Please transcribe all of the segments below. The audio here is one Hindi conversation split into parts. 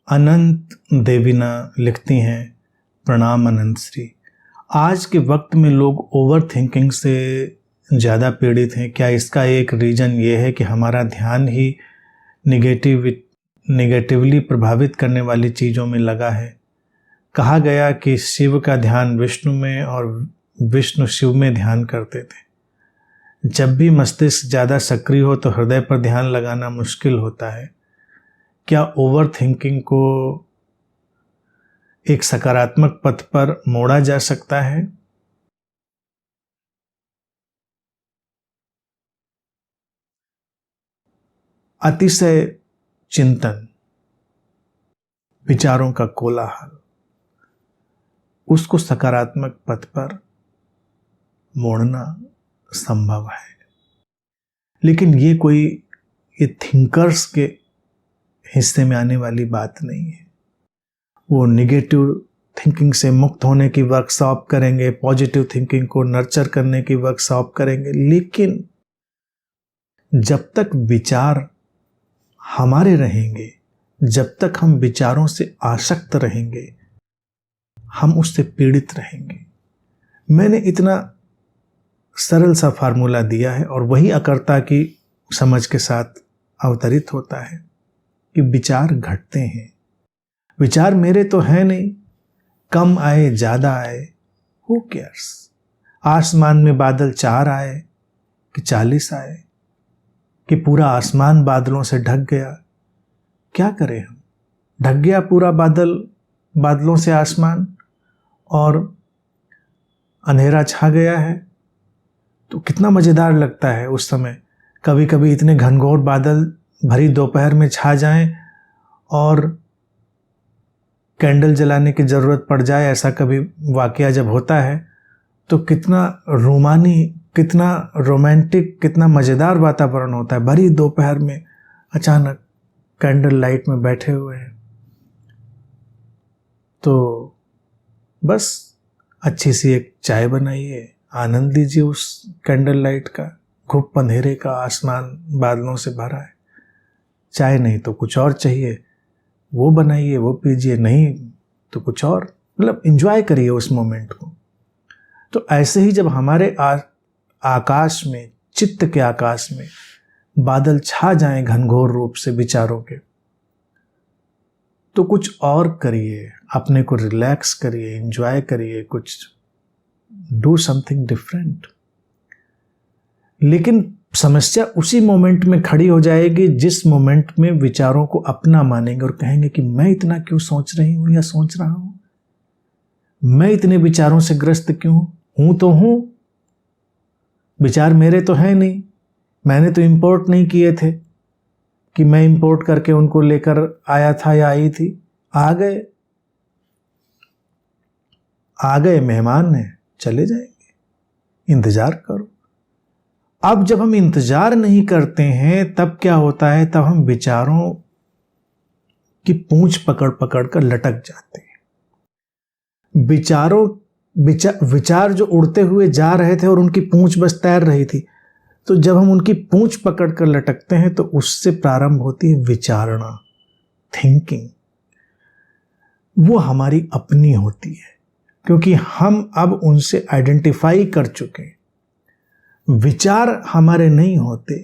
अनंत देवीना लिखती हैं, प्रणाम अनंत श्री। आज के वक्त में लोग ओवर थिंकिंग से ज़्यादा पीड़ित हैं। क्या इसका एक रीज़न ये है कि हमारा ध्यान ही निगेटिवली प्रभावित करने वाली चीज़ों में लगा है? कहा गया कि शिव का ध्यान विष्णु में और विष्णु शिव में ध्यान करते थे। जब भी मस्तिष्क ज़्यादा सक्रिय हो तो हृदय पर ध्यान लगाना मुश्किल होता है। क्या ओवर थिंकिंग को एक सकारात्मक पथ पर मोड़ा जा सकता है? अतिशय चिंतन, विचारों का कोलाहल, उसको सकारात्मक पथ पर मोड़ना संभव है, लेकिन ये थिंकर्स के हिस्से में आने वाली बात नहीं है। वो निगेटिव थिंकिंग से मुक्त होने की वर्कशॉप करेंगे, पॉजिटिव थिंकिंग को नर्चर करने की वर्कशॉप करेंगे, लेकिन जब तक विचार हमारे रहेंगे, जब तक हम विचारों से आसक्त रहेंगे, हम उससे पीड़ित रहेंगे। मैंने इतना सरल सा फार्मूला दिया है और वही अकर्ता की समझ के साथ अवतरित होता है कि विचार घटते हैं। विचार मेरे तो है नहीं, कम आए ज़्यादा आए, हु केयर्स। आसमान में बादल 4 आए कि 40 आए कि पूरा आसमान बादलों से ढक गया, क्या करें हम? ढक गया पूरा बादलों से आसमान और अंधेरा छा गया है, तो कितना मज़ेदार लगता है उस समय। कभी कभी इतने घनघोर बादल भरी दोपहर में छा जाएं और कैंडल जलाने की ज़रूरत पड़ जाए, ऐसा कभी वाकया जब होता है तो कितना रोमानी, कितना रोमांटिक, कितना मज़ेदार वातावरण होता है। भरी दोपहर में अचानक कैंडल लाइट में बैठे हुए हैं, तो बस अच्छी सी एक चाय बनाइए, आनंद लीजिए उस कैंडल लाइट का। घुप अंधेरे का, आसमान बादलों से भरा है, चाय नहीं तो कुछ और चाहिए, वो बनाइए, वो पीजिए, नहीं तो कुछ और, मतलब एंजॉय करिए उस मोमेंट को। तो ऐसे ही जब हमारे आकाश में, चित्त के आकाश में बादल छा जाएं घनघोर रूप से विचारों के, तो कुछ और करिए, अपने को रिलैक्स करिए, एंजॉय करिए, कुछ डू समथिंग डिफरेंट। लेकिन समस्या उसी मोमेंट में खड़ी हो जाएगी जिस मोमेंट में विचारों को अपना मानेंगे और कहेंगे कि मैं इतना क्यों सोच रही हूं या सोच रहा हूं, मैं इतने विचारों से ग्रस्त क्यों हूं? तो हूं, विचार मेरे तो है नहीं, मैंने तो इंपोर्ट नहीं किए थे कि मैं इंपोर्ट करके उनको लेकर आया था या आई थी। आ गए मेहमान हैं, चले जाएंगे, इंतजार करो। अब जब हम इंतजार नहीं करते हैं तब क्या होता है? तब हम विचारों की पूंछ पकड़ पकड़ कर लटक जाते हैं। विचार जो उड़ते हुए जा रहे थे और उनकी पूंछ बस तैर रही थी, तो जब हम उनकी पूंछ पकड़ कर लटकते हैं तो उससे प्रारंभ होती है विचारणा, थिंकिंग। वो हमारी अपनी होती है क्योंकि हम अब उनसे आइडेंटिफाई कर चुके हैं। विचार हमारे नहीं होते,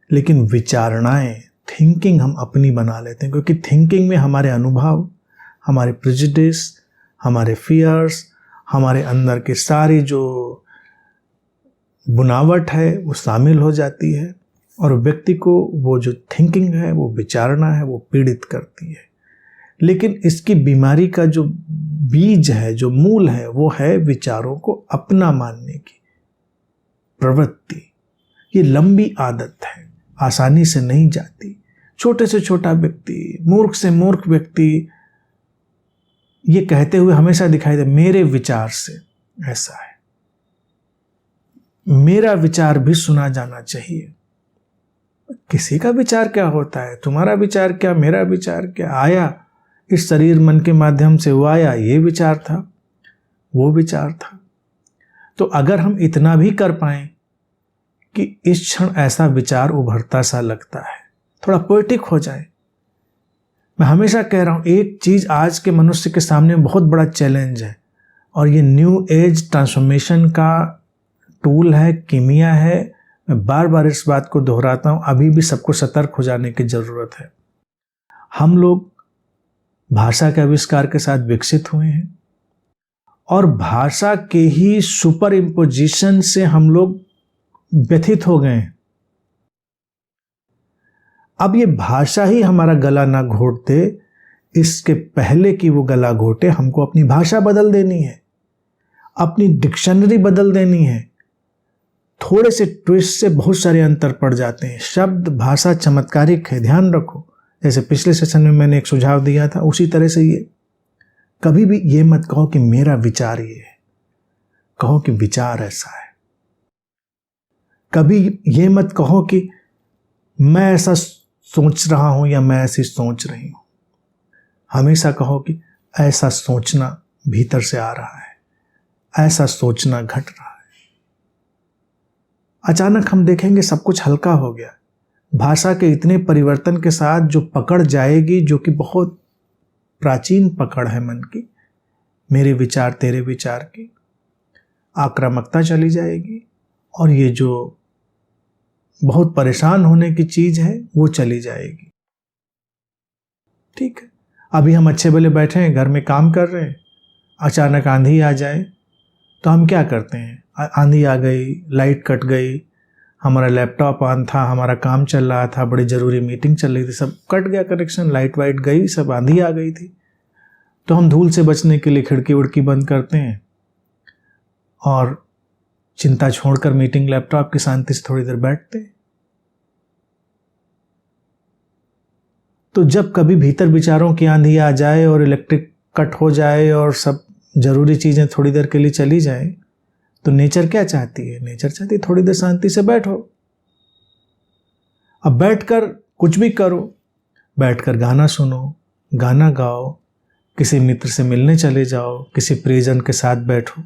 लेकिन विचारणाएं, थिंकिंग हम अपनी बना लेते हैं, क्योंकि थिंकिंग में हमारे अनुभव, हमारे प्रेजुडिस, हमारे फियर्स, हमारे अंदर की सारी जो बुनावट है वो शामिल हो जाती है और व्यक्ति को वो जो थिंकिंग है, वो विचारणा है, वो पीड़ित करती है। लेकिन इसकी बीमारी का जो बीज है, जो मूल है, वो है विचारों को अपना मानने की प्रवृत्ति। ये लंबी आदत है, आसानी से नहीं जाती। छोटे से छोटा व्यक्ति, मूर्ख से मूर्ख व्यक्ति ये कहते हुए हमेशा दिखाई दे, मेरे विचार से ऐसा है, मेरा विचार भी सुना जाना चाहिए। किसी का विचार क्या होता है? तुम्हारा विचार क्या, मेरा विचार क्या? आया इस शरीर मन के माध्यम से, वो आया, ये विचार था, वो विचार था। तो अगर हम इतना भी कर पाएं कि इस क्षण ऐसा विचार उभरता सा लगता है, थोड़ा पोएटिक हो जाए, मैं हमेशा कह रहा हूँ, एक चीज़ आज के मनुष्य के सामने बहुत बड़ा चैलेंज है, और ये न्यू एज ट्रांसफॉर्मेशन का टूल है, कीमिया है। मैं बार बार इस बात को दोहराता हूँ, अभी भी सबको सतर्क हो जाने की ज़रूरत है। हम लोग भाषा के आविष्कार के साथ विकसित हुए हैं, और भाषा के ही सुपर इम्पोजिशन से हम लोग व्यथित हो गए हैं। अब ये भाषा ही हमारा गला ना घोट दे, इसके पहले कि वो गला घोटे, हमको अपनी भाषा बदल देनी है, अपनी डिक्शनरी बदल देनी है। थोड़े से ट्विस्ट से बहुत सारे अंतर पड़ जाते हैं। शब्द भाषा चमत्कारिक है, ध्यान रखो। जैसे पिछले सेशन में मैंने एक सुझाव दिया था, उसी तरह से ये कभी भी ये मत कहो कि मेरा विचार ये है, कहो कि विचार ऐसा है। कभी ये मत कहो कि मैं ऐसा सोच रहा हूं या मैं ऐसी सोच रही हूं। हमेशा कहो कि ऐसा सोचना भीतर से आ रहा है, ऐसा सोचना घट रहा है। अचानक हम देखेंगे सब कुछ हल्का हो गया। भाषा के इतने परिवर्तन के साथ जो पकड़ जाएगी, जो कि बहुत प्राचीन पकड़ है मन की, मेरे विचार तेरे विचार की, आक्रामकता चली जाएगी, और ये जो बहुत परेशान होने की चीज है वो चली जाएगी। ठीक है, अभी हम अच्छे भले बैठे हैं, घर में काम कर रहे हैं, अचानक आंधी आ जाए तो हम क्या करते हैं? आंधी आ गई, लाइट कट गई, हमारा लैपटॉप ऑन था, हमारा काम चल रहा था, बड़ी ज़रूरी मीटिंग चल रही थी, सब कट गया कनेक्शन, लाइट वाइट गई, सब आंधी आ गई थी। तो हम धूल से बचने के लिए खिड़की उड़की बंद करते हैं और चिंता छोड़कर मीटिंग लैपटॉप की शांति से थोड़ी देर बैठते हैं। तो जब कभी भीतर विचारों की आंधी आ जाए और इलेक्ट्रिक कट हो जाए और सब जरूरी चीज़ें थोड़ी देर के लिए चली जाए, तो नेचर क्या चाहती है? नेचर चाहती है थोड़ी देर शांति से बैठो। अब बैठकर कुछ भी करो, बैठकर गाना सुनो, गाना गाओ, किसी मित्र से मिलने चले जाओ, किसी प्रियजन के साथ बैठो।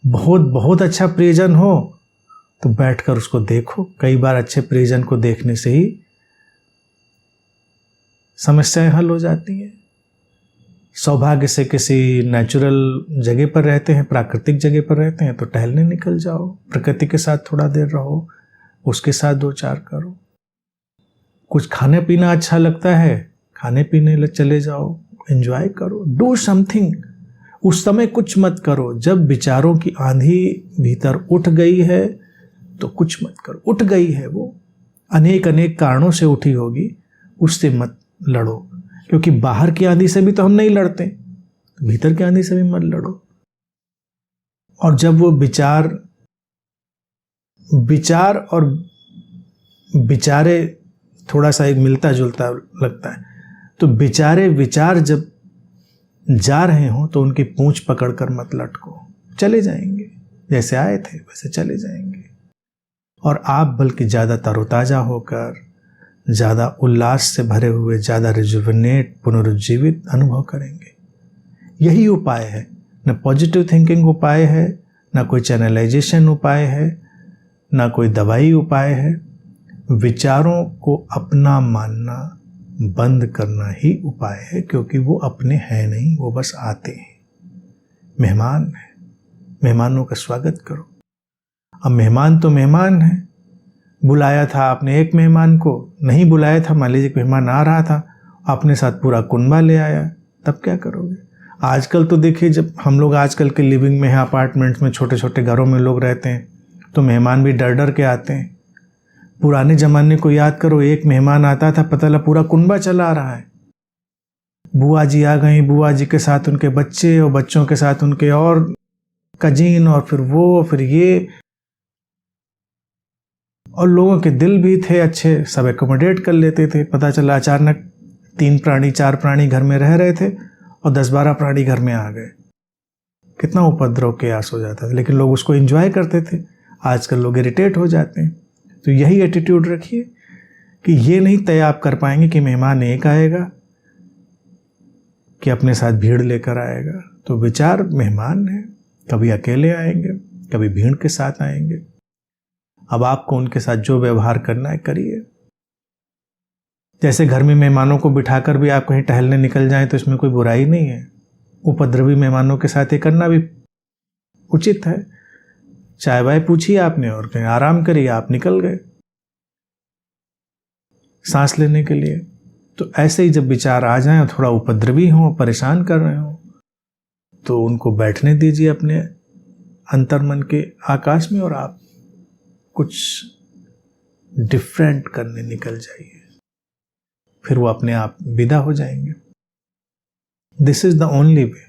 बहुत बहुत अच्छा प्रियजन हो तो बैठकर उसको देखो। कई बार अच्छे प्रियजन को देखने से ही समस्याएं हल हो जाती हैं। सौभाग्य से किसी नेचुरल जगह पर रहते हैं, प्राकृतिक जगह पर रहते हैं, तो टहलने निकल जाओ, प्रकृति के साथ थोड़ा देर रहो, उसके साथ दो चार करो। कुछ खाने पीना अच्छा लगता है, खाने पीने चले जाओ, एंजॉय करो, डू समथिंग। उस समय कुछ मत करो। जब विचारों की आंधी भीतर उठ गई है तो कुछ मत करो। उठ गई है वो, अनेक अनेक कारणों से उठी होगी, उससे मत लड़ो, क्योंकि बाहर की आंधी से भी तो हम नहीं लड़ते, भीतर की आंधी से भी मत लड़ो। और जब वो विचार और विचारे थोड़ा सा एक मिलता जुलता लगता है, तो विचार जब जा रहे हो तो उनकी पूंछ पकड़कर मत लटको, चले जाएंगे, जैसे आए थे वैसे चले जाएंगे। और आप बल्कि ज़्यादा तरोताज़ा होकर, ज़्यादा उल्लास से भरे हुए, ज़्यादा रिजुविनेट, पुनरुज्जीवित अनुभव करेंगे। यही उपाय है। न पॉजिटिव थिंकिंग उपाय है, न कोई चैनलाइजेशन उपाय है, न कोई दवाई उपाय है। विचारों को अपना मानना बंद करना ही उपाय है, क्योंकि वो अपने हैं नहीं, वो बस आते हैं, मेहमान है। मेहमानों का स्वागत करो। अब मेहमान तो मेहमान है, बुलाया था आपने एक मेहमान को, नहीं बुलाया था, मान लीजिए मेहमान आ रहा था, अपने साथ पूरा कुनबा ले आया, तब क्या करोगे? आजकल तो देखिए, जब हम लोग आजकल के लिविंग में हैं, अपार्टमेंट्स में, छोटे छोटे घरों में लोग रहते हैं, तो मेहमान भी डर डर के आते हैं। पुराने ज़माने को याद करो, एक मेहमान आता था, पता लगा पूरा कुनबा चला रहा है। बुआ जी आ गई, बुआ जी के साथ उनके बच्चे, और बच्चों के साथ उनके और कजीन, और फिर वो, फिर ये, और लोगों के दिल भी थे अच्छे, सब एकोमोडेट कर लेते थे। पता चला अचानक 3 प्राणी 4 प्राणी घर में रह रहे थे और 10-12 प्राणी घर में आ गए, कितना उपद्रव केयास हो जाता था, लेकिन लोग उसको एंजॉय करते थे। आजकल लोग इरिटेट हो जाते हैं। तो यही एटीट्यूड रखिए कि ये नहीं तय आप कर पाएंगे कि मेहमान एक आएगा कि अपने साथ भीड़ लेकर आएगा। तो विचार मेहमान है, कभी अकेले आएंगे, कभी भीड़ के साथ आएंगे। अब आपको उनके साथ जो व्यवहार करना है करिए। जैसे घर में मेहमानों को बिठाकर भी आप कहीं टहलने निकल जाएं तो इसमें कोई बुराई नहीं है। उपद्रवी मेहमानों के साथ ये करना भी उचित है। चाय वाय पूछिए आपने और कहीं आराम करिए, आप निकल गए सांस लेने के लिए। तो ऐसे ही जब विचार आ जाएं और थोड़ा उपद्रवी हों, परेशान कर रहे हो, तो उनको बैठने दीजिए अपने अंतर्मन के आकाश में और आप कुछ डिफरेंट करने निकल जाइए। फिर वो अपने आप विदा हो जाएंगे। This is the only way.